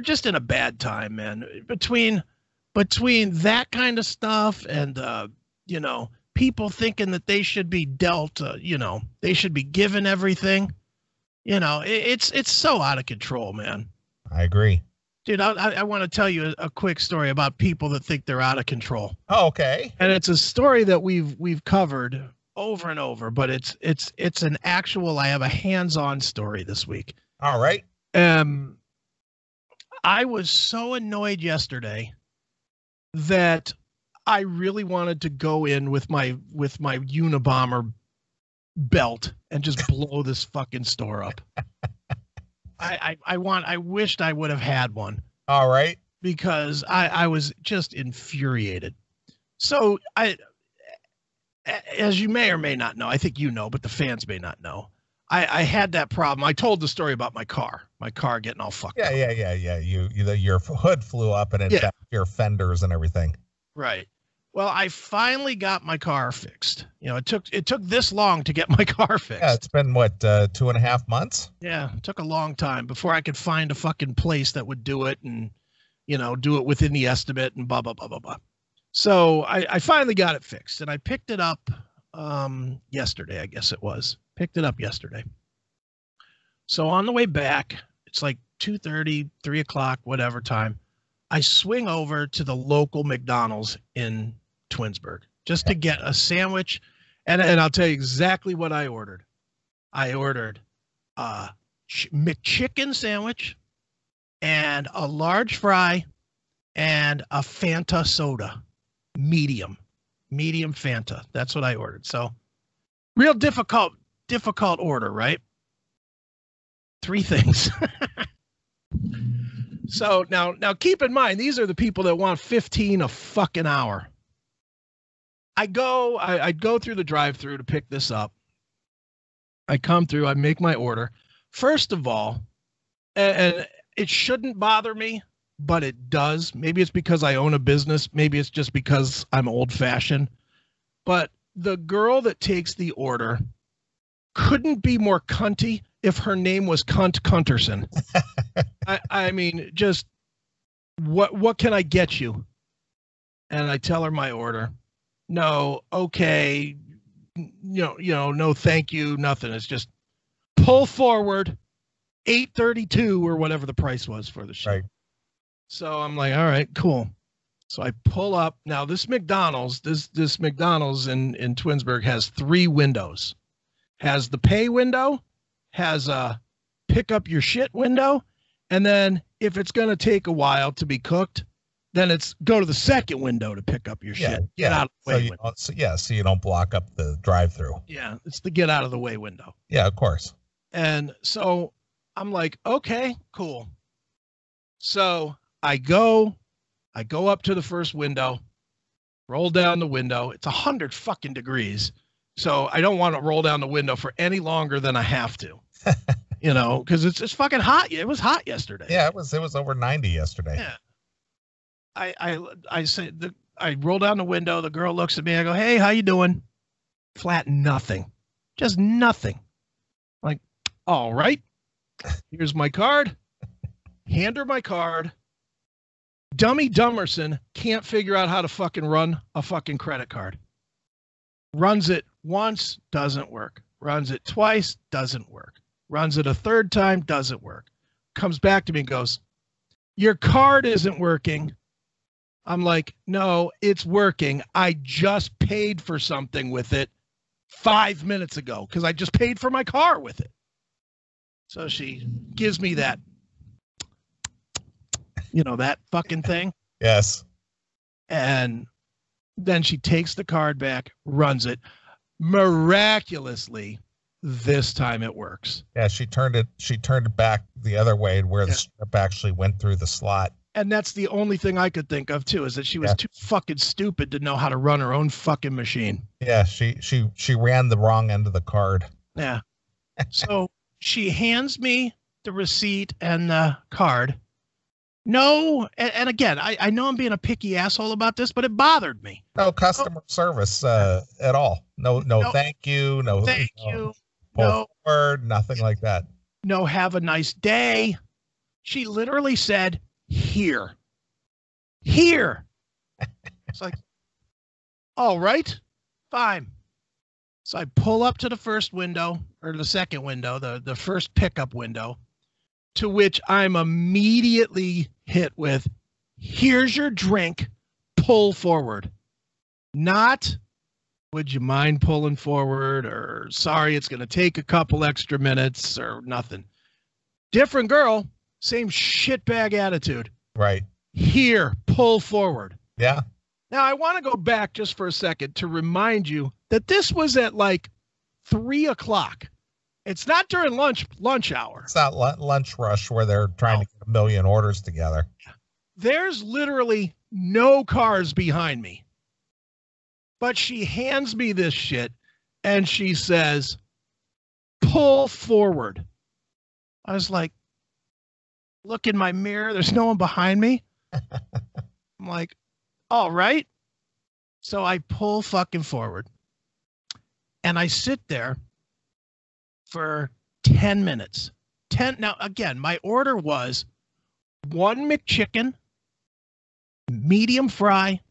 we're just in a bad time, man. Between that kind of stuff and you know, people thinking that they should be dealt, you know, they should be given everything. You know, it's so out of control, man. I agree. Dude, I want to tell you a quick story about people that think they're out of control. Oh, okay. And it's a story that we've covered over and over, but it's an actual, I have a hands-on story this week. All right. I was so annoyed yesterday that I really wanted to go in with my Unabomber belt and just blow this fucking store up. I wished I would have had one. All right. Because I was just infuriated. So as you may or may not know, I think you know, but the fans may not know. I had that problem. I told the story about my car getting all fucked up. Yeah. Your hood flew up and it affected your fenders and everything. Right. Well, I finally got my car fixed. You know, it took this long to get my car fixed. Yeah, it's been what, 2.5 months? Yeah, it took a long time before I could find a fucking place that would do it and, you know, do it within the estimate and blah, blah, blah, blah, blah. So I finally got it fixed, and I picked it up yesterday, I guess it was. Picked it up yesterday. So on the way back, it's like 2:30, 3 o'clock, whatever time, I swing over to the local McDonald's in Twinsburg just to get a sandwich. And I'll tell you exactly what I ordered. I ordered a McChicken sandwich and a large fry and a Fanta soda, medium Fanta. That's what I ordered. So real difficult order, right? 3 things. So now keep in mind, these are the people that want 15 a fucking hour. I'd go through the drive-thru to pick this up. I come through, I make my order. First of all, and it shouldn't bother me, but it does. Maybe it's because I own a business. Maybe it's just because I'm old-fashioned. But the girl that takes the order couldn't be more cunty if her name was Cunt Cunterson. I mean, just what can I get you? And I tell her my order. No, okay, no, thank you, nothing. It's just pull forward $8.32 or whatever the price was for the show. Right. So I'm like, all right, cool. So I pull up. Now this McDonald's, this McDonald's in Twinsburg has 3 windows. Has the pay window, has a pick up your shit window, and then if it's going to take a while to be cooked, then it's go to the second window to pick up your shit. Get out of the way window. So you don't block up the drive-through. Yeah, it's the get out of the way window. Yeah, of course. And so I'm like, okay, cool. So I go up to the first window, roll down the window. It's 100 fucking degrees. So I don't want to roll down the window for any longer than I have to, you know, because it's fucking hot. It was hot yesterday. Yeah, it was over 90 yesterday. Yeah. I say I roll down the window. The girl looks at me. I go, hey, how you doing? Flat nothing, just nothing. Like, all right, here's my card. Hand her my card. Dummy Dummerson can't figure out how to fucking run a fucking credit card. Runs it once, doesn't work. Runs it twice, doesn't work. Runs it a third time, doesn't work. Comes back to me and goes, your card isn't working. I'm like, no, it's working. I just paid for something with it 5 minutes ago because I just paid for my car with it. So she gives me that, that fucking thing. Yes. And then she takes the card back, runs it. Miraculously, this time it works. Yeah, she turned it back the other way where the strip actually went through the slot. And that's the only thing I could think of too, is that she was too fucking stupid to know how to run her own fucking machine. Yeah, she ran the wrong end of the card. Yeah. So she hands me the receipt and the card. No, and again, I know I'm being a picky asshole about this, but it bothered me. No customer service at all. No, thank you. No, thank you. No word, nothing like that. No, have a nice day. She literally said, here. Here. It's like, all right, fine. So I pull up to the first window, or the second window, the first pickup window, to which I'm immediately hit with, here's your drink, pull forward. Not, would you mind pulling forward, or sorry, it's going to take a couple extra minutes, or nothing. Different girl, same shitbag attitude. Right. Here, pull forward. Yeah. Now, I want to go back just for a second to remind you that this was at like 3 o'clock. It's not during lunch hour. It's not lunch rush where they're trying to get a million orders together. There's literally no cars behind me. But she hands me this shit and she says, pull forward. I was like, look in my mirror. There's no one behind me. I'm like, all right. So I pull fucking forward and I sit there for 10 minutes. Now, again, my order was 1 McChicken, medium fry,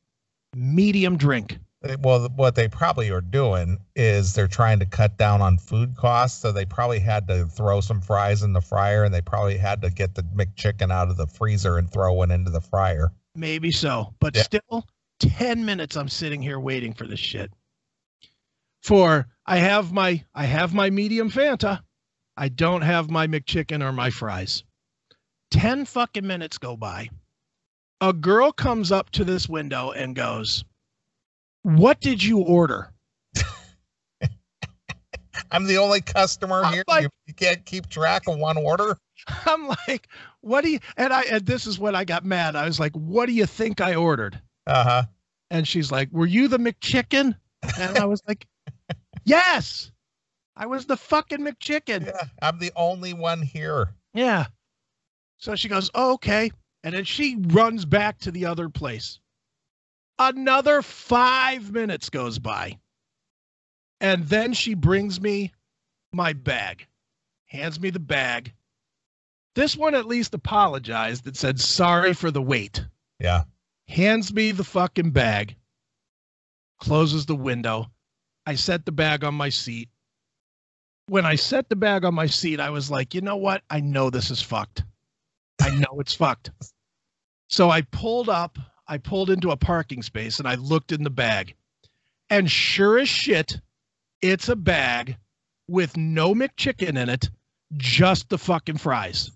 medium drink. Well, what they probably are doing is they're trying to cut down on food costs. So they probably had to throw some fries in the fryer, and they probably had to get the McChicken out of the freezer and throw one into the fryer. Maybe so. But yeah. Still, 10 minutes I'm sitting here waiting for this shit. I have my medium Fanta. I don't have my McChicken or my fries. 10 fucking minutes go by. A girl comes up to this window and goes, what did you order? I'm the only customer here. Like, you can't keep track of one order. I'm like, what do you, and this is when I got mad. I was like, what do you think I ordered? Uh-huh. And she's like, were you the McChicken? And I was like, yes, I was the fucking McChicken. Yeah, I'm the only one here. Yeah. So she goes, oh, okay. And then she runs back to the other place. Another 5 minutes goes by. And then she brings me my bag, hands me the bag. This one at least apologized and said, sorry for the wait. Yeah. Hands me the fucking bag, closes the window. I set the bag on my seat. When I set the bag on my seat, I was like, you know what? I know this is fucked. I know it's fucked. So I pulled into a parking space and I looked in the bag. And sure as shit, it's a bag with no McChicken in it, just the fucking fries.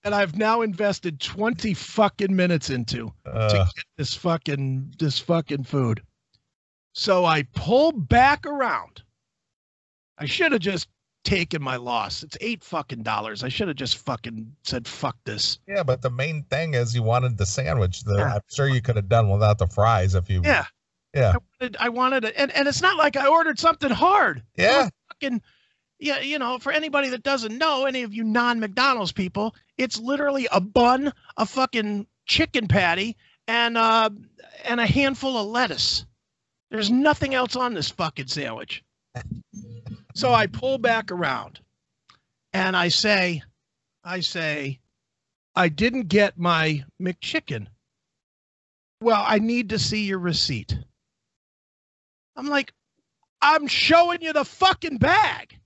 And I've now invested 20 fucking minutes into to get this fucking food. So I pull back around. I should have just taken my loss. It's $8 fucking. I should have just fucking said, fuck this. Yeah, but the main thing is you wanted the sandwich. I'm sure you could have done without the fries if you. Yeah. Yeah. I wanted it. And it's not like I ordered something hard. Yeah. Fucking, yeah, you know, for anybody that doesn't know, any of you non-McDonald's people, it's literally a bun, a fucking chicken patty, and a handful of lettuce. There's nothing else on this fucking sandwich. So I pull back around and I say, I didn't get my McChicken. Well, I need to see your receipt. I'm like, I'm showing you the fucking bag.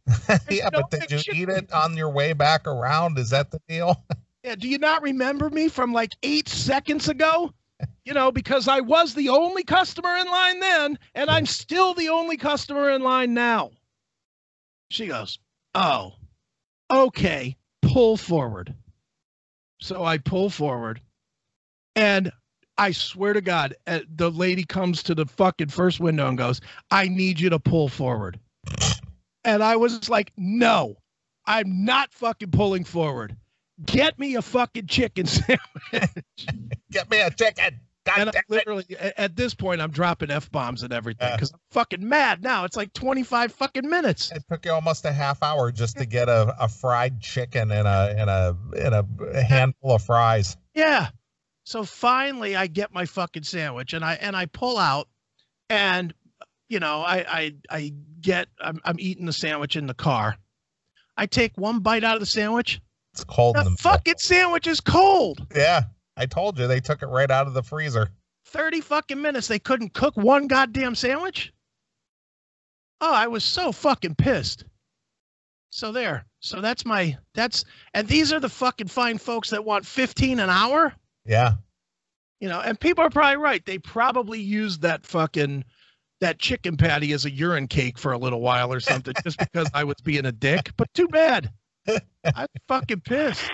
Yeah, but did you eat it on your way back around? Is that the deal? Yeah. Do you not remember me from like 8 seconds ago? You know, because I was the only customer in line then, and I'm still the only customer in line now. She goes, oh, okay, pull forward. So I pull forward, and I swear to God, the lady comes to the fucking first window and goes, I need you to pull forward. And I was like, no, I'm not fucking pulling forward. Get me a fucking chicken sandwich. Get me a chicken. And I literally, at this point, I'm dropping F-bombs and everything because I'm fucking mad now. It's like 25 fucking minutes. It took you almost a half hour just to get a fried chicken and a handful of fries. Yeah. So finally, I get my fucking sandwich and I pull out, and you know, I'm eating the sandwich in the car. I take one bite out of the sandwich. It's cold in the The fucking sandwich is cold. Yeah, I told you they took it right out of the freezer. 30 fucking minutes. They couldn't cook one goddamn sandwich. Oh, I was so fucking pissed. So there. So and these are the fucking fine folks that want 15 an hour. Yeah. You know, and people are probably right. They probably used that chicken patty as a urine cake for a little while or something, just because I was being a dick. But too bad. I'm fucking pissed.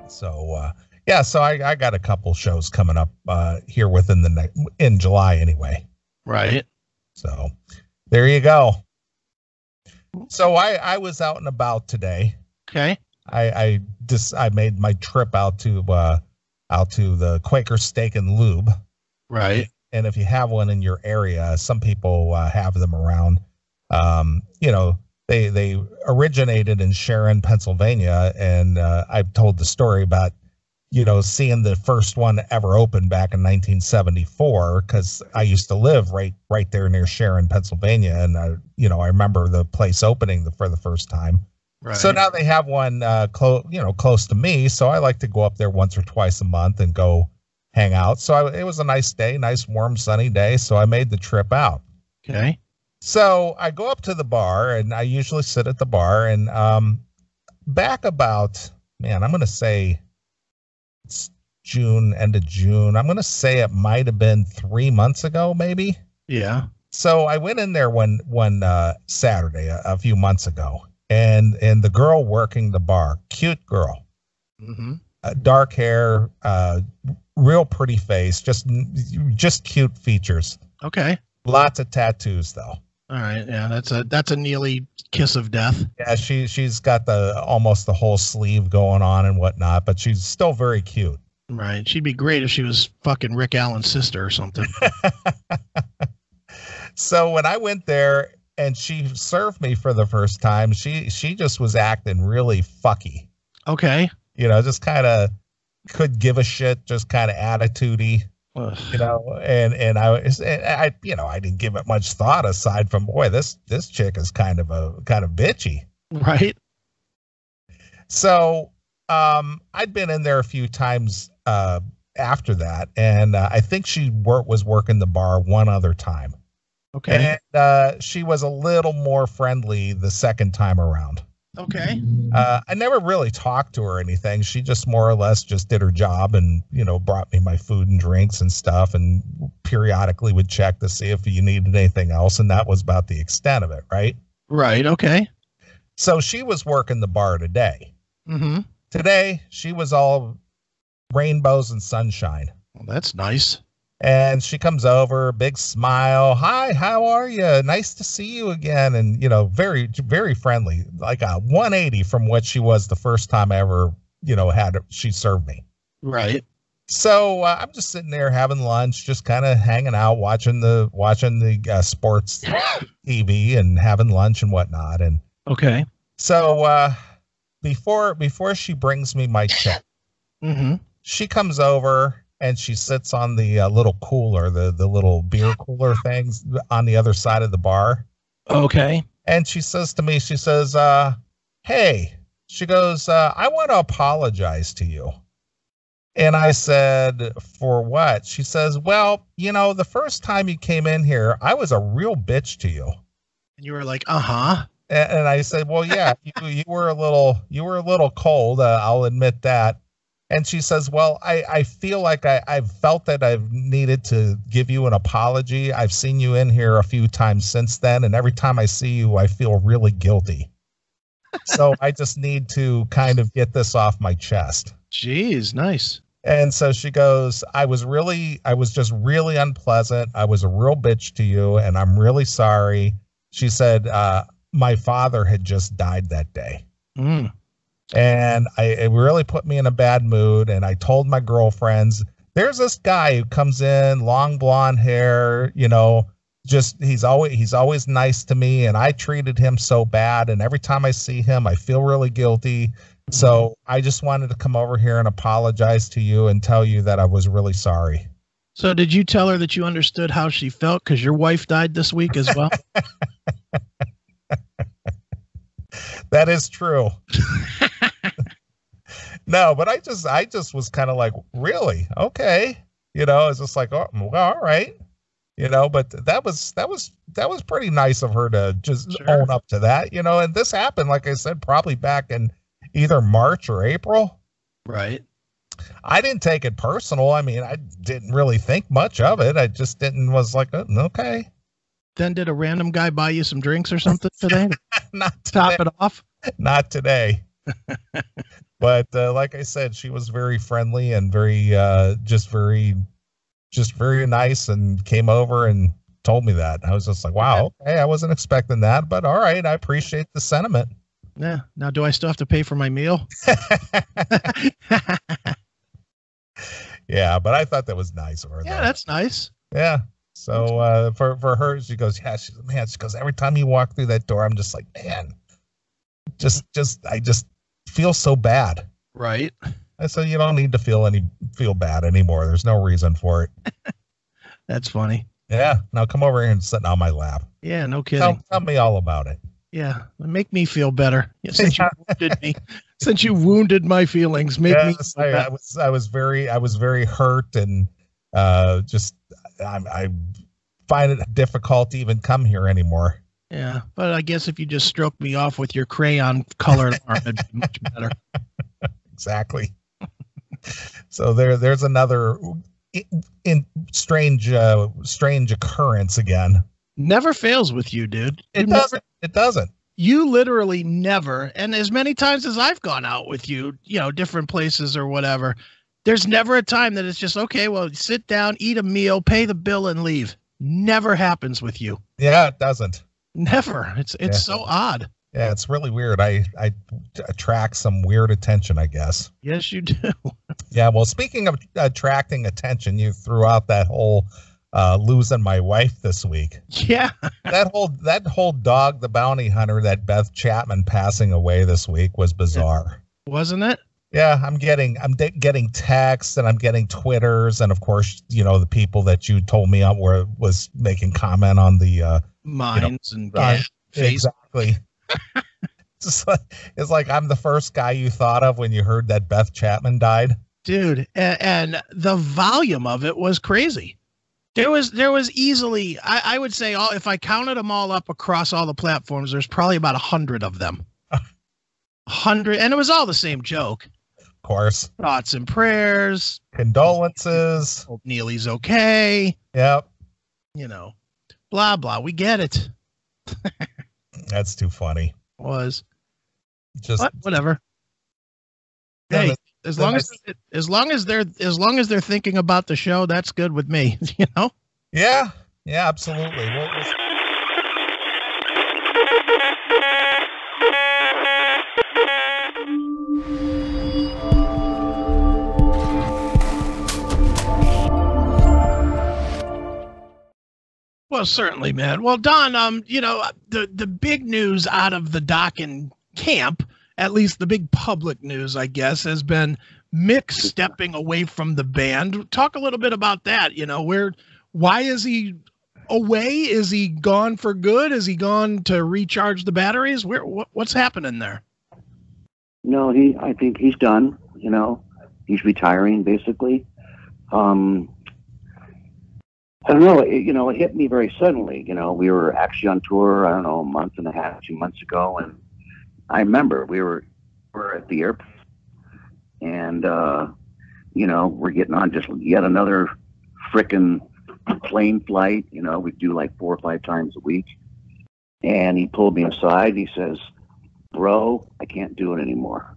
So yeah, so I got a couple shows coming up here within in July anyway. Right. So there you go. So I was out and about today. Okay. I made my trip out to the Quaker Steak and Lube. Right. And if you have one in your area, some people have them around. You know, they originated in Sharon, Pennsylvania, and I've told the story about, you know, seeing the first one ever open back in 1974, because I used to live right there near Sharon, Pennsylvania, and I remember the place opening for the first time. Right. So now they have one close to me, so I like to go up there once or twice a month and go hang out. So it was a nice day, nice warm sunny day, so I made the trip out. Okay. So I go up to the bar, and I usually sit at the bar, and back about, I'm going to say it's end of June. I'm going to say it might have been 3 months ago, maybe. Yeah. So I went in there one Saturday, a few months ago, and the girl working the bar, cute girl, dark hair, real pretty face, just cute features. Okay. Lots of tattoos though. All right. Yeah, that's a Neely kiss of death. Yeah, she's got almost the whole sleeve going on and whatnot, but she's still very cute. Right. She'd be great if she was fucking Rick Allen's sister or something. So when I went there and she served me for the first time, she just was acting really fucky. Okay. You know, just kind of could give a shit, just kind of attitude-y. You know, and I didn't give it much thought aside from, boy, this chick is kind of bitchy. Right. So I'd been in there a few times after that, and I think she was working the bar one other time. Okay. And she was a little more friendly the second time around. Okay. I never really talked to her or anything. She just more or less just did her job and, you know, brought me my food and drinks and stuff, and periodically would check to see if you needed anything else. And that was about the extent of it. Right. Right. Okay. So she was working the bar today. Mm-hmm. Today, she was all rainbows and sunshine. Well, that's nice. And she comes over, big smile. Hi, how are you? Nice to see you again. And, you know, very, very friendly, like a 180 from what she was the first time I ever, you know, she served me. Right. So I'm just sitting there having lunch, just kind of hanging out, watching the sports TV and having lunch and whatnot. And okay. So before she brings me my check, she comes over and she sits on the little cooler, the little beer cooler things on the other side of the bar. Okay. And she says to me, she says, hey, she goes, I want to apologize to you. And I said, for what? She says, well, you know, the first time you came in here, I was a real bitch to you. And you were like, uh-huh. And I said, well, yeah, you were a little cold. I'll admit that. And she says, well, I feel like I've felt that I've needed to give you an apology. I've seen you in here a few times since then, and every time I see you, I feel really guilty. So I just need to kind of get this off my chest. Jeez, nice. And so she goes, I was just really unpleasant. I was a real bitch to you, and I'm really sorry. She said, my father had just died that day. Mm. And it really put me in a bad mood. And I told my girlfriends, there's this guy who comes in, long blonde hair, you know, just he's always nice to me, and I treated him so bad, and every time I see him I feel really guilty. So I just wanted to come over here and apologize to you and tell you that I was really sorry. So did you tell her that you understood how she felt because your wife died this week as well? That is true. No, but I just was kind of like, really? Okay. It's just like, oh, well, all right. But that was pretty nice of her to just own up to that, and this happened, like I said, probably back in either March or April. Right. I didn't take it personal. I mean, I didn't really think much of it. I just was like, oh, okay. Then did a random guy buy you some drinks or something today? Not today. Top it off? Not today. But like I said, she was very friendly and very nice, and came over and told me that. I was just like, wow, okay, I wasn't expecting that, but all right, I appreciate the sentiment. Yeah. Now, do I still have to pay for my meal? Yeah, but I thought that was nice of her. Yeah, that's nice. Yeah. So for her, she goes, yeah, she goes, every time you walk through that door, I'm just like, man, I just feel so bad. Right. I said, you don't need to feel bad anymore. There's no reason for it. That's funny. Yeah. Now come over here and sit on my lap. Yeah, no kidding. Tell me all about it. Yeah, make me feel better. Since you wounded me, since you wounded my feelings, make me feel better. I was very hurt, and I find it difficult to even come here anymore. Yeah, but I guess if you just stroked me off with your crayon colored arm, it'd be much better. Exactly. So there's another strange occurrence again. Never fails with you, dude. It doesn't. You literally never, and as many times as I've gone out with you, different places or whatever, there's never a time that it's just, okay, well, sit down, eat a meal, pay the bill, and leave. Never happens with you. Yeah, it doesn't. Never. It's so odd. Yeah, it's really weird. I attract some weird attention, I guess. Yes, you do. Yeah, well, speaking of attracting attention, you threw out that whole losing my wife this week. Yeah. that whole Dog the Bounty Hunter, that Beth Chapman passing away this week was bizarre. Wasn't it? Yeah, I'm getting texts, and I'm getting Twitters, and of course, the people that you told me was making comment on the mines and exactly. It's like I'm the first guy you thought of when you heard that Beth Chapman died. Dude, and the volume of it was crazy. There was easily, I would say, if I counted them all up across all the platforms, there's probably about 100 of them. 100, and it was all the same joke. Of course. Thoughts and prayers. Condolences. Hope Neely's okay. Yep. Blah, blah. We get it. That's too funny. Was. Just whatever. Hey, as long as they're thinking about the show, that's good with me. Yeah, absolutely. Well, certainly, man. Well, Don, the big news out of the Dokken camp, at least the big public news, I guess, has been Mick stepping away from the band. Talk a little bit about that. Why is he away? Is he gone for good? Is he gone to recharge the batteries? What's happening there? No, I think he's done. He's retiring basically. I don't know. It hit me very suddenly. We were actually on tour, I don't know, a month and a half, 2 months ago. And I remember we were at the airport, and, we're getting on just yet another frickin' plane flight. We do like 4 or 5 times a week. And he pulled me aside. He says, "Bro, I can't do it anymore."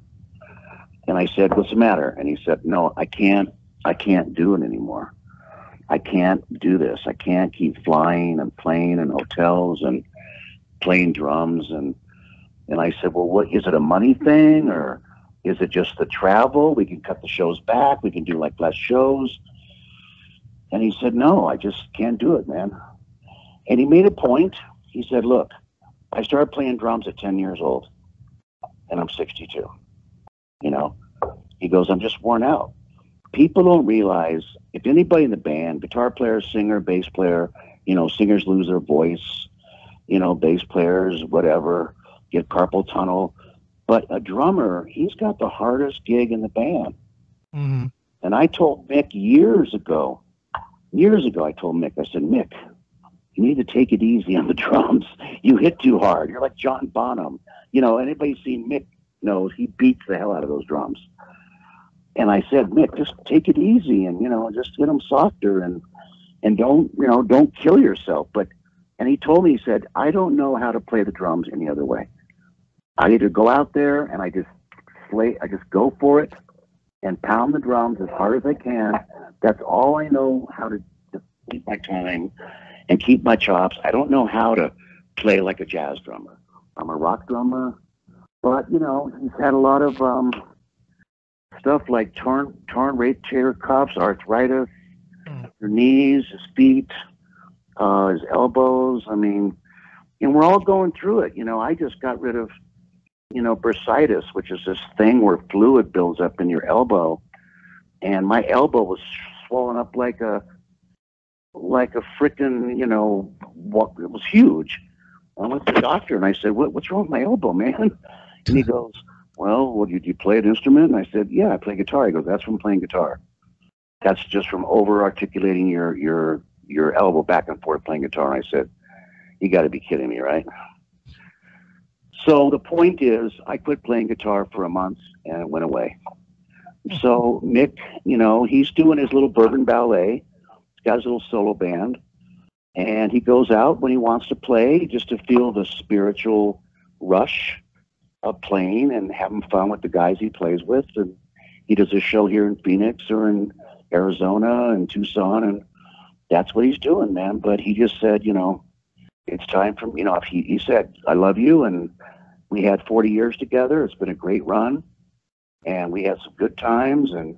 And I said, "What's the matter?" And he said, "No, I can't do it anymore. I can't do this. I can't keep flying and playing in hotels and playing drums." And I said, "Well, what is it, a money thing, or is it just the travel? We can cut the shows back. We can do like less shows." And he said, "No, I just can't do it, man." And he made a point. He said, look, I started playing drums at 10 years old, and I'm 62. You know, he goes, I'm just worn out. People don't realize, if anybody in the band, guitar player, singer, bass player, you know, singers lose their voice, you know, bass players, whatever, get carpal tunnel. But a drummer, he's got the hardest gig in the band. Mm-hmm. And I told Mick years ago, I told Mick, I said, Mick, you need to take it easy on the drums. You hit too hard. You're like John Bonham. You know, anybody seen Mick knows he beats the hell out of those drums. And I said, Mick, just take it easy and, you know, just get them softer and don't, you know, don't kill yourself. And he told me, he said, I don't know how to play the drums any other way. I either go out there and I just go for it and pound the drums as hard as I can. That's all I know how to keep my time and keep my chops. I don't know how to play like a jazz drummer. I'm a rock drummer, but, you know, he's had a lot of stuff like torn rotator cuffs, arthritis, your knees, his feet, his elbows. I mean, and we're all going through it. You know, I just got rid of, you know, bursitis, which is this thing where fluid builds up in your elbow. And my elbow was swollen up like a frickin', you know, it was huge. I went to the doctor and I said, what's wrong with my elbow, man? And he goes, well, do you play an instrument? And I said, yeah, I play guitar. He goes, that's from playing guitar. That's just from over-articulating your elbow back and forth playing guitar. And I said, you got to be kidding me, right? So the point is, I quit playing guitar for a month and it went away. So Mick, you know, he's doing his little Bourbon Ballet. He's got his little solo band. And he goes out when he wants to play just to feel the spiritual rush of playing and having fun with the guys he plays with. And he does a show here in Phoenix or in Arizona and Tucson. And that's what he's doing, man. But he just said, you know, it's time for, you know, if he said, I love you. And we had 40 years together. It's been a great run. And we had some good times. And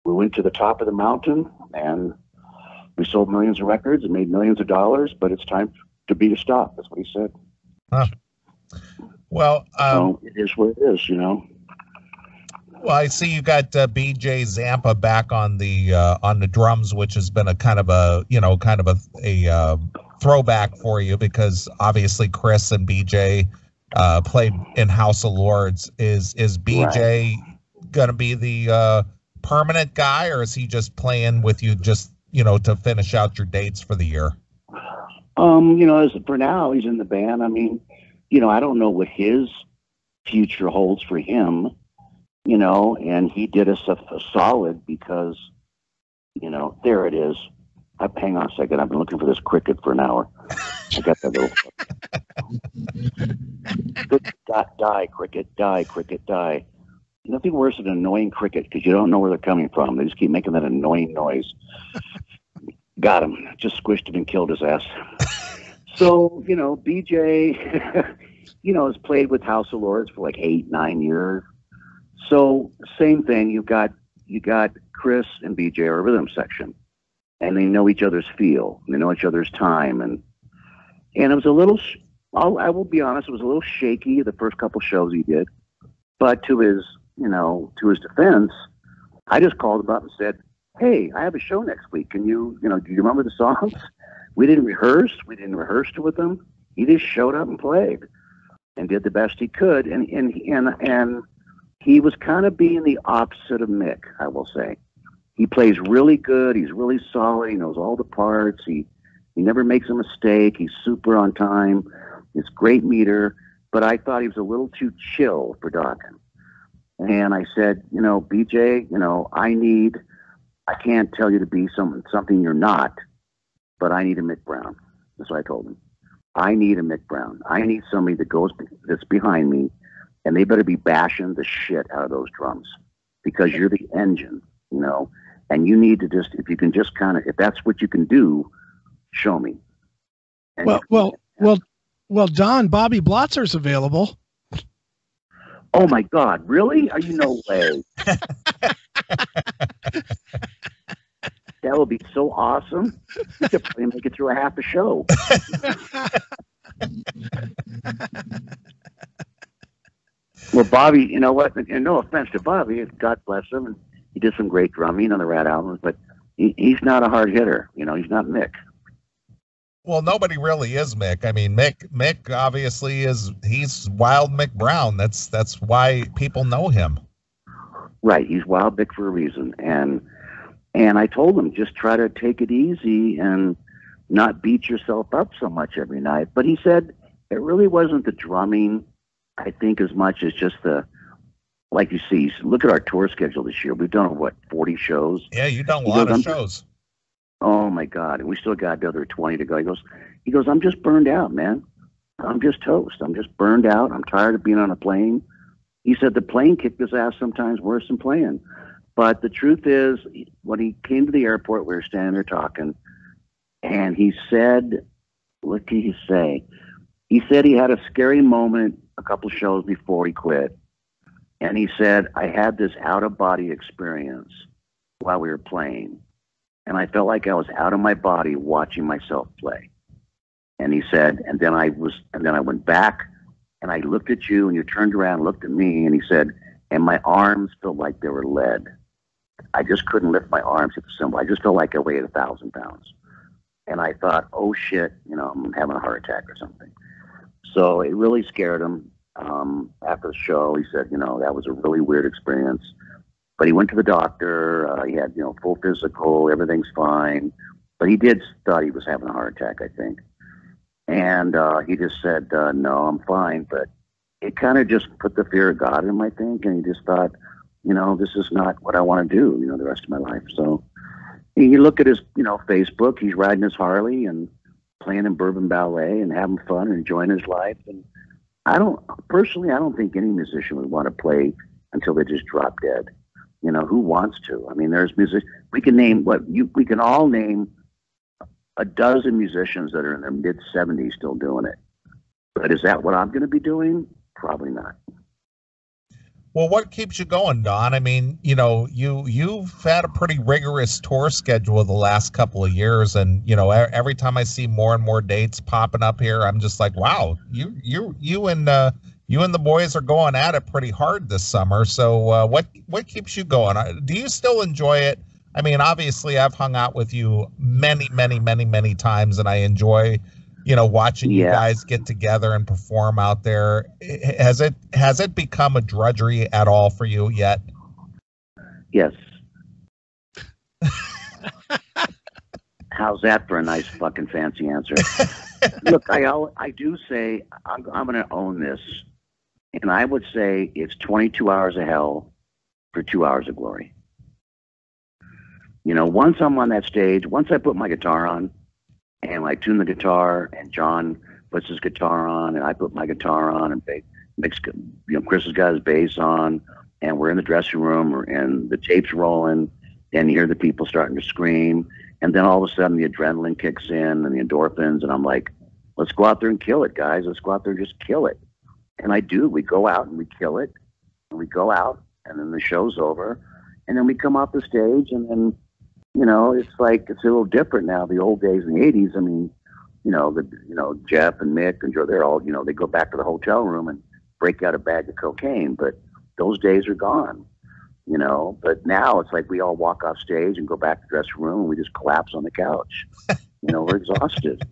we went to the top of the mountain and we sold millions of records and made millions of dollars, but it's time to stop. That's what he said. Huh. Well, so it is what it is, you know. Well, I see you got BJ Zampa back on the drums, which has been a kind of a throwback for you because obviously Chris and BJ played in House of Lords. Is BJ going to be the permanent guy, or is he just playing with you just, you know, to finish out your dates for the year? You know, for now, he's in the band. I mean, you know, I don't know what his future holds for him, you know, and he did us a solid because, you know, there it is. Hang on a second. I've been looking for this cricket for an hour. I got that little die, cricket, die, cricket, die. Nothing worse than an annoying cricket because you don't know where they're coming from. They just keep making that annoying noise. Got him. Just squished him and killed his ass. So, you know, BJ, you know, has played with House of Lords for like 8-9 years. So same thing. You got Chris and BJ are a rhythm section, and they know each other's feel. They know each other's time, and it was a little. I will be honest. It was a little shaky the first couple shows he did, but to his defense, I just called him up and said, hey, I have a show next week. Can you, do you remember the songs? We didn't rehearse. We didn't rehearse it with him. He just showed up and played and did the best he could. And he was kind of being the opposite of Mick, I will say. He plays really good. He's really solid. He knows all the parts. He never makes a mistake. He's super on time. It's great meter. But I thought he was a little too chill for Dokken. And I said, BJ, I can't tell you to be something you're not, but I need a Mick Brown. That's what I told him. I need a Mick Brown. I need somebody that's behind me, and they better be bashing the shit out of those drums because you're the engine, and you need to just, if that's what you can do, show me. And well, Don, Bobby Blotzer's available. Oh my God, really? Are you no way? That would be so awesome. We could probably make it through a half a show. Well, Bobby, you know what? And no offense to Bobby, God bless him, and he did some great drumming on the Rat albums, but he's not a hard hitter. You know, he's not Mick. Well, nobody really is Mick. I mean, Mick obviously he's Wild Mick Brown. That's why people know him. Right, he's Wild Mick for a reason. And I told him, just try to take it easy and not beat yourself up so much every night. But he said it really wasn't the drumming, I think, as much as just like you see, look at our tour schedule this year. We've done, 40 shows? Yeah, you've done a lot of shows. Oh, my God. And we still got another 20 to go. He goes, I'm just burned out, man. I'm just toast. I'm just burned out. I'm tired of being on a plane. He said the plane kicked his ass sometimes worse than playing. But the truth is, when he came to the airport, we were standing there talking, and he said, what did he say? He said he had a scary moment a couple shows before he quit. And he said, I had this out-of-body experience while we were playing. And I felt like I was out of my body watching myself play. And he said, and then I went back and I looked at you and you turned around and looked at me, and he said, and my arms felt like they were lead. I just couldn't lift my arms at the cymbal. I just felt like I weighed 1,000 pounds. And I thought, oh shit, I'm having a heart attack or something. So it really scared him. After the show, he said, that was a really weird experience. But he went to the doctor. He had, full physical. Everything's fine. But he thought he was having a heart attack, I think. And he just said, no, I'm fine. But it kind of just put the fear of God in him, I think. And he just thought, this is not what I want to do, the rest of my life. So you look at his, Facebook. He's riding his Harley and playing in Bourbon Ballet and having fun and enjoying his life. And I don't think any musician would want to play until they just drop dead. Who wants to? I mean, there's music. We can all name a dozen musicians that are in their mid 70s still doing it. But is that what I'm going to be doing? Probably not. Well, what keeps you going, Don? I mean, you've had a pretty rigorous tour schedule the last couple of years, and every time I see more and more dates popping up here, I'm just like, wow, you and the boys are going at it pretty hard this summer. So, what keeps you going? Do you still enjoy it? I mean, obviously, I've hung out with you many, many, many, many times, and I enjoy watching you guys get together and perform out there. Has it become a drudgery at all for you yet? Yes. How's that for a nice fucking fancy answer? Look, I do say I'm going to own this, and I would say it's 22 hours of hell for 2 hours of glory. Once I'm on that stage, once I put my guitar on, and I tune the guitar, and John puts his guitar on, and I put my guitar on, and Chris has got his bass on, and we're in the dressing room, and the tape's rolling, and you hear the people starting to scream, and then all of a sudden the adrenaline kicks in and the endorphins, and I'm like, let's go out there and kill it, guys. Let's go out there and just kill it. And I do. We go out and we kill it, and we go out, and then the show's over, and then we come off the stage, and then it's a little different now. The old days in the 80s, I mean, Jeff and Mick and Joe, they're all, they go back to the hotel room and break out a bag of cocaine, but those days are gone, but now it's like we all walk off stage and go back to the dressing room and we just collapse on the couch. We're exhausted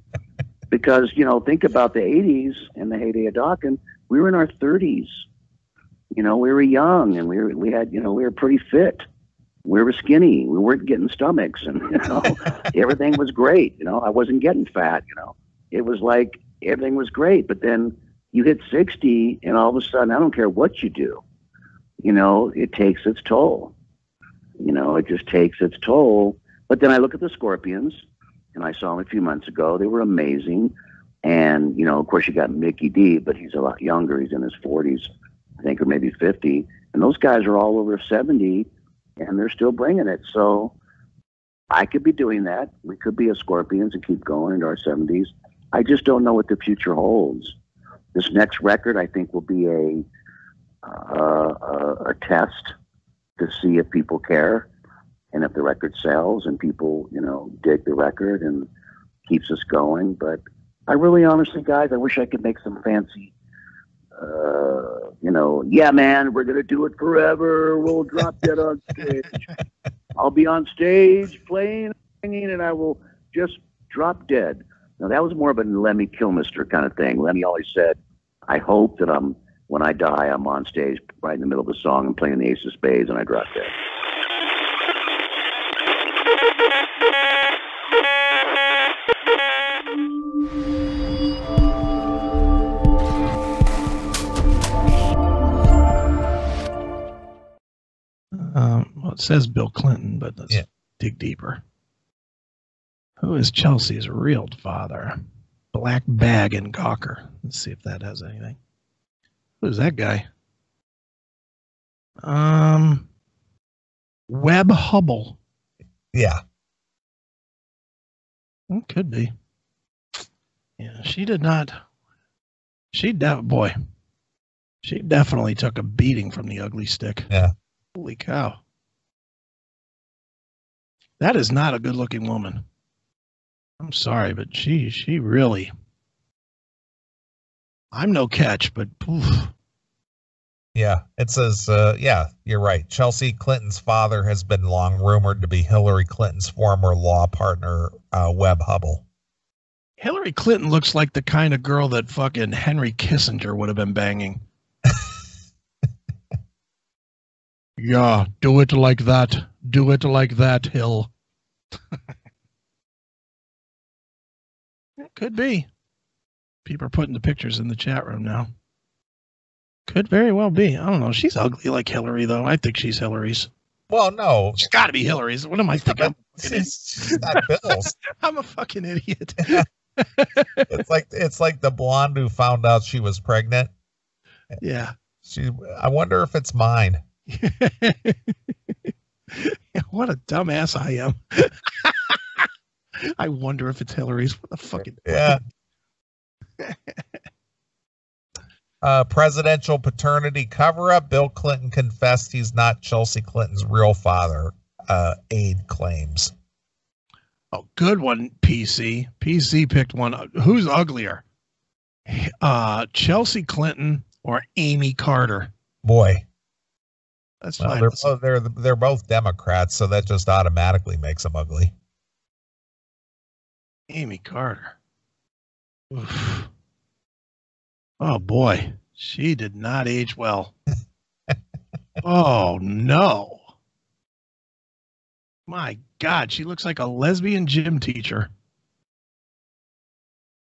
because, think about the 80s and the heyday of Dawkins. We were in our 30s, we were young and we were pretty fit. We were skinny. We weren't getting stomachs, and everything was great. I wasn't getting fat. It was like everything was great. But then you hit 60, and all of a sudden, I don't care what you do. It takes its toll. It just takes its toll. But then I look at the Scorpions, and I saw them a few months ago. They were amazing, and of course, you got Mickey D, but he's a lot younger. He's in his 40s, I think, or maybe 50. And those guys are all over 70. And they're still bringing it. So I could be doing that. We could be a Scorpions and keep going into our 70s. I just don't know what the future holds. This next record, I think, will be a test to see if people care. and if the record sells and people, you know, dig the record and keeps us going. But I really, honestly, guys, I wish I could make some fancy, you know, yeah, man, we're going to do it forever. We'll drop dead on stage. I'll be on stage playing, singing, and I will just drop dead. Now, that was more of a Lemmy Kilmister kind of thing. Lemmy always said, I hope that when I die, I'm on stage right in the middle of the song and playing the Ace of Spades and I drop dead. Well, it says Bill Clinton, but let's dig deeper. Who is Chelsea's real father? Black Bag and Gawker. Let's see if that has anything. Who's that guy? Webb Hubble. Yeah. It could be. Yeah, she did not. She definitely took a beating from the ugly stick. Yeah. Holy cow. That is not a good looking woman. I'm sorry, but she really, I'm no catch, but oof. Yeah, it says, yeah, you're right. Chelsea Clinton's father has been long rumored to be Hillary Clinton's former law partner, Webb Hubble. Hillary Clinton looks like the kind of girl that fucking Henry Kissinger would have been banging. Yeah, do it like that. Do it like that, Hill. It could be. People are putting the pictures in the chat room now. Could very well be. I don't know. She's ugly like Hillary, though. I think she's Hillary's. Well, no. She's got to be Hillary's. What am I thinking? She's not Bill's. I'm a fucking idiot. It's like the blonde who found out she was pregnant. Yeah. I wonder if it's mine. What a dumbass I am. I wonder if it's Hillary's. What the fucking... Yeah. Presidential paternity cover-up. Bill Clinton confessed he's not Chelsea Clinton's real father. Aide claims. Oh, good one, PC. PC picked one. Who's uglier? Chelsea Clinton or Amy Carter? Boy. That's well, fine. They're both Democrats, so that just automatically makes them ugly. Amy Carter. Oof. Oh boy, she did not age well. Oh no. My God, she looks like a lesbian gym teacher.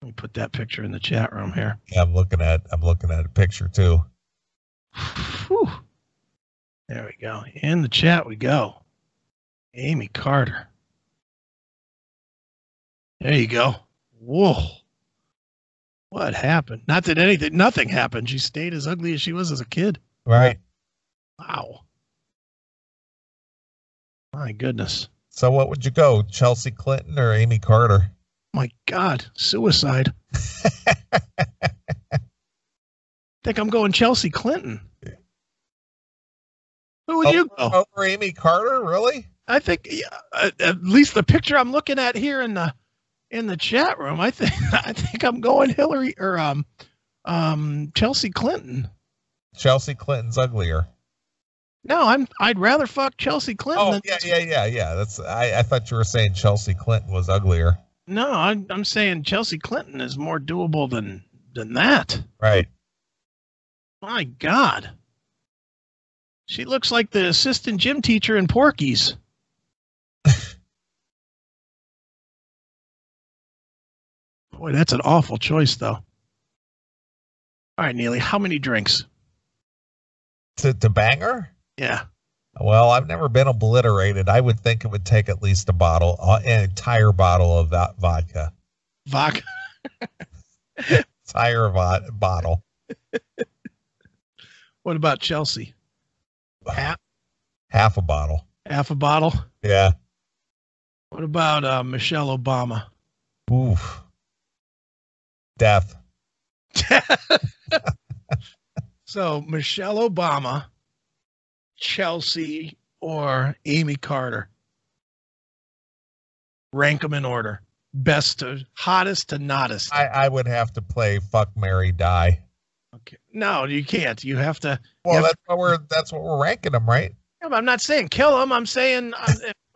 Let me put that picture in the chat room here. Yeah, I'm looking at a picture too. Whew. There we go. In the chat we go. Amy Carter. There you go. Whoa. What happened? Not that nothing happened. She stayed as ugly as she was as a kid. Right. Wow. My goodness. So what would you go, Chelsea Clinton or Amy Carter? My God, suicide. Think I'm going Chelsea Clinton. Who would you go? Over Amy Carter, really? I think at least the picture I'm looking at here in the chat room, I think I'm going Hillary or Chelsea Clinton. Chelsea Clinton's uglier. No, I'd rather fuck Chelsea Clinton. Oh, yeah. That's I thought you were saying Chelsea Clinton was uglier. No, I'm saying Chelsea Clinton is more doable than that. Right. My God. She looks like the assistant gym teacher in Porky's. Boy, that's an awful choice, though. All right, Neely, how many drinks? To bang her? Yeah. Well, I've never been obliterated. I would think it would take at least an entire bottle of that vodka. Vodka? Entire bottle. What about Chelsea? Half a bottle. Half a bottle? Yeah. What about Michelle Obama? Oof. Death. So Michelle Obama, Chelsea, or Amy Carter? Rank them in order. Best to hottest to nottest. I would have to play Fuck, Marry, Die. Okay. No, you can't. You have to. Well, that's what we're ranking them, right? Yeah, but I'm not saying kill them. I'm saying,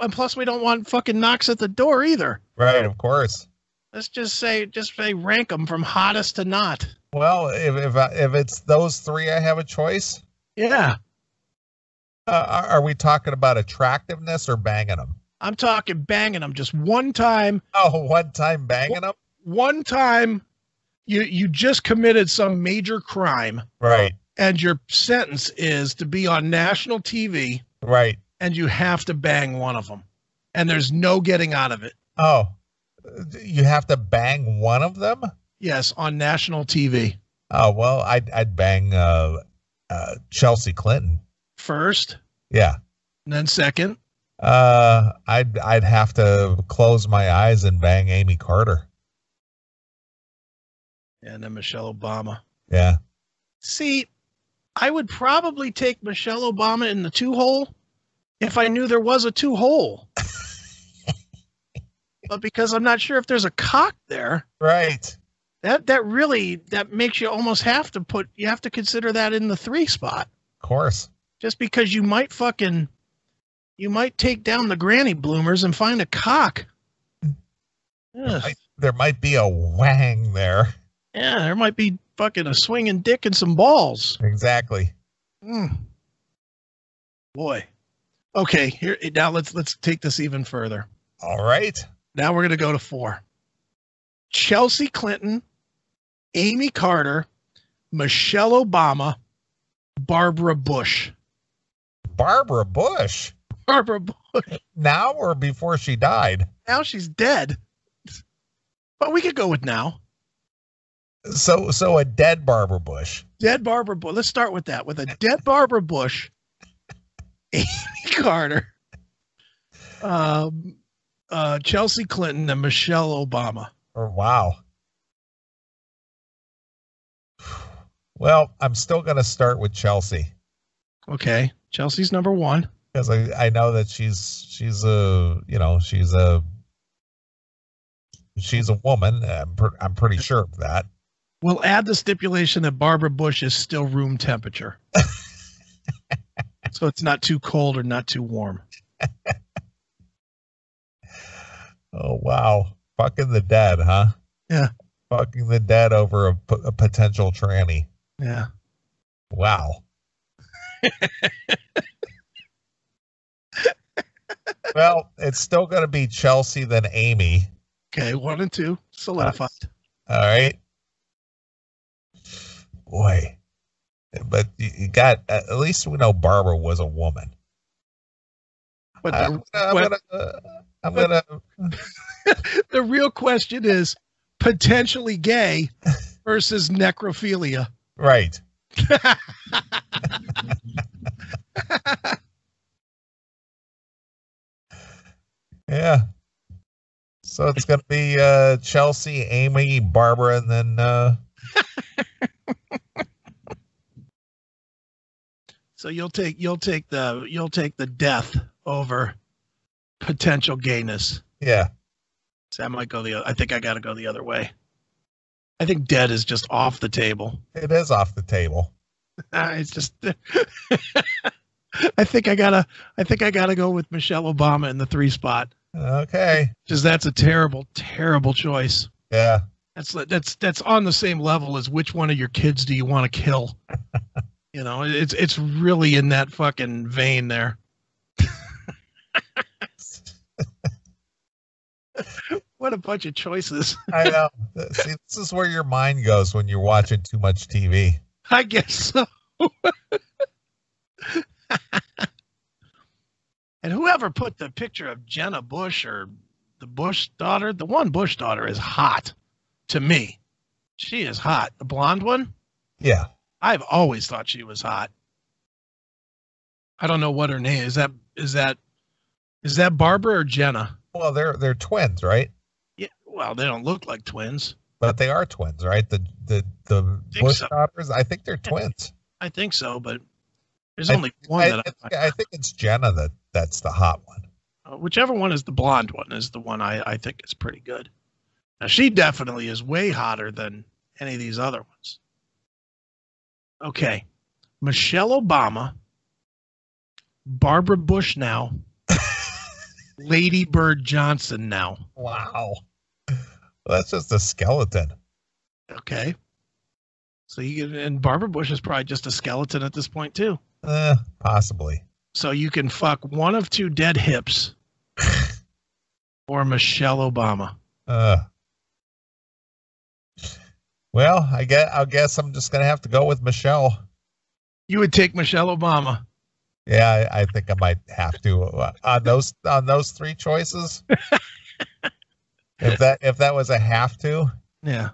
and plus we don't want fucking knocks at the door either. Right, of course. Let's just say rank them from hottest to not. Well, if it's those three, I have a choice. Yeah. Are we talking about attractiveness or banging them? I'm talking banging them just one time. Oh, one time banging them? One time you just committed some major crime. Right. And your sentence is to be on national TV. Right. And you have to bang one of them. And there's no getting out of it. Oh, you have to bang one of them? Yes, on national TV. Oh, well, I'd bang Chelsea Clinton. First? Yeah. And then second? I'd have to close my eyes and bang Amy Carter. And then Michelle Obama. Yeah. See, I would probably take Michelle Obama in the 2-hole if I knew there was a 2-hole. But because I'm not sure if there's a cock there. Right. That makes you almost have to consider that in the 3 spot. Of course. Just because you might take down the granny bloomers and find a cock. There might be a wang there. Yeah, there might be fucking a swinging dick and some balls. Exactly. Boy. Okay, here now let's take this even further. All right. Now we're going to go to 4. Chelsea Clinton, Amy Carter, Michelle Obama, Barbara Bush. Barbara Bush? Barbara Bush. Now or before she died? Now she's dead. But we could go with now. So a dead Barbara Bush. Dead Barbara Bush. Let's start with that. With a dead Barbara Bush, Amy Carter, Chelsea Clinton, and Michelle Obama. Oh, wow. Well, I'm still going to start with Chelsea. Okay, Chelsea's number 1. Because I know that she's a woman. I'm pretty sure of that. We'll add the stipulation that Barbara Bush is still room temperature. So it's not too cold or not too warm. Oh, wow. Fucking the dead, huh? Yeah. Fucking the dead over a potential tranny. Yeah. Wow. Well, it's still going to be Chelsea then Amy. Okay, 1 and 2 solidified. All right. Boy. But you got, at least we know Barbara was a woman. But I'm gonna the real question is potentially gay versus necrophilia. Right. Yeah. So it's gonna be Chelsea, Amy, Barbara, and then So you'll take the death over potential gayness. Yeah. So I might go I think I got to go the other way. I think dead is just off the table. It is off the table. It's just I think I gotta go with Michelle Obama in the 3 spot. Okay. Because that's a terrible, terrible choice. Yeah. That's on the same level as which one of your kids do you want to kill? You know, it's really in that fucking vein there. What a bunch of choices. I know. See, this is where your mind goes when you're watching too much TV. I guess so. And whoever put the picture of Jenna Bush or the Bush daughter, the one Bush daughter is hot to me. She is hot. The blonde one? Yeah. I've always thought she was hot. I don't know what her name is. Is that Barbara or Jenna? Well, they're twins, right? Yeah. Well, they don't look like twins. But they are twins, right? The Bush daughters. I think they're twins. I think so, but there's only one I think it's Jenna that's the hot one. Whichever one is the blonde one is the one I think is pretty good. Now, she definitely is way hotter than any of these other ones. Okay. Michelle Obama, Barbara Bush now, Lady Bird Johnson now. Wow. Well, that's just a skeleton. Okay. So and Barbara Bush is probably just a skeleton at this point too. Possibly. So you can fuck one of two dead hips or Michelle Obama. Well, I guess I'm just gonna have to go with Michelle. You would take Michelle Obama. Yeah, I think I might have to on those three choices. If that was a have to. Yeah.